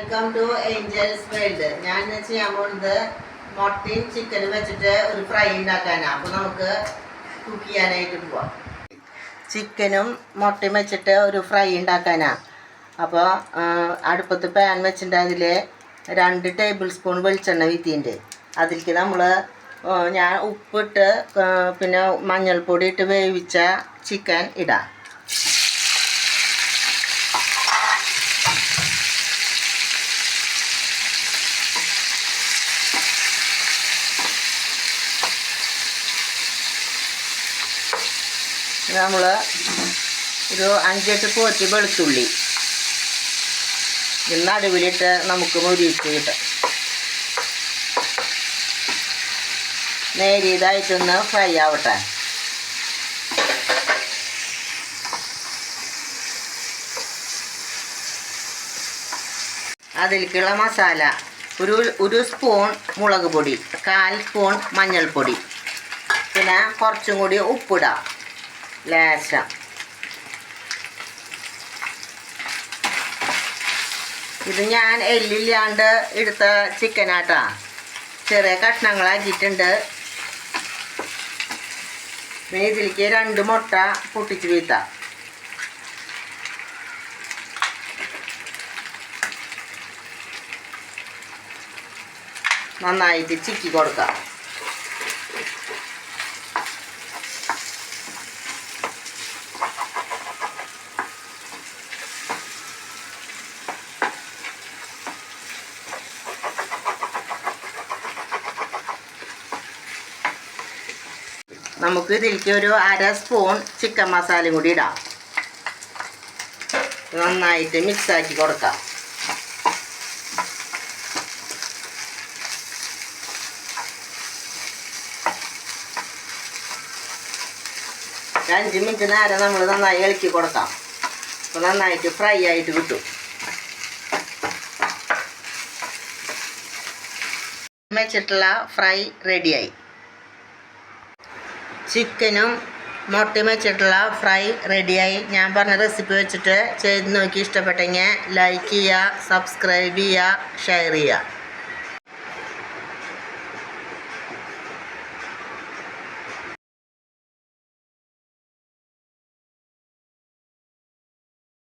Welcome to Angeles world. ഞാൻ ചെയ്യാൻ പോകുന്നത് മുട്ടയും ചിക്കനും വെച്ചിട്ട് ഒരു ഫ്രൈ ഉണ്ടാക്കാനാണ്. അപ്പോൾ നമുക്ക് കുക്ക് ചെയ്യാനായിട്ട് പോവാം. ചിക്കനും മുട്ടയും വെച്ചിട്ട് ഒരു ഫ്രൈ ഉണ്ടാക്കാനാണ്. അപ്പോൾ അടുപ്പത്ത് പാൻ വെച്ചിട്ട് അതിൽ 2 ടേബിൾ സ്പൂൺ വെളിച്ചെണ്ണ വീത്തിയുണ്ട്. അതിലേക്ക് ഞാൻ ഉപ്പിട്ട് പിന്നെ മഞ്ഞൾപ്പൊടി ഇട്ട് വേവിച്ച ചിക്കൻ ഇടാം. നമ്മൾ ഒരു 5-8 പോറ്റ് വെളുത്തുള്ളി നടുവിലിട്ട് നമുക്ക് മുരിച്ച് കിട്ടും. നേരിയതായിട്ടൊന്ന് ഫ്രൈ ആവട്ടെ. അതിലേക്കുള്ള മസാല ഒരു സ്പൂൺ മുളക് പൊടി, 1/4 സ്പൂൺ മഞ്ഞൾപ്പൊടി, പിന്നെ കുറച്ചും കൂടി ഉപ്പിടാം ലേശം. ഇത് ഞാൻ എല്ലില്ലാണ്ട് എടുത്ത ചിക്കനാട്ടാ. ചെറിയ കഷ്ണങ്ങളാക്കിയിട്ടുണ്ട്. പിന്നെ ഇതിലേക്ക് 2 മുട്ട പൊട്ടിച്ച് വീഴ്ത്താം. നന്നായിട്ട് ചിക്കി കൊടുക്കാം. നമുക്ക് ഇതിലേക്ക് ഒരു 1/2 സ്പൂൺ ചിക്കൻ മസാലയും കൂടി ഇടാം. നന്നായിട്ട് മിക്സാക്കി കൊടുക്കാം. ഒരു 5 മിനിറ്റ് നേരം നമ്മൾ നന്നായി ഇളക്കി കൊടുക്കാം. അപ്പോൾ നന്നായിട്ട് ഫ്രൈ ആയിട്ട് കിട്ടും. വെച്ചിട്ടുള്ള ഫ്രൈ റെഡിയായി. ചിക്കനും മുട്ടയും വെച്ചിട്ടുള്ള ഫ്രൈ റെഡിയായി. ഞാൻ പറഞ്ഞ റെസിപ്പി വെച്ചിട്ട് ചെയ്ത് നോക്കി ഇഷ്ടപ്പെട്ടെങ്കിൽ ലൈക്ക് ചെയ്യുക, സബ്സ്ക്രൈബ് ചെയ്യുക, ഷെയർ ചെയ്യുക.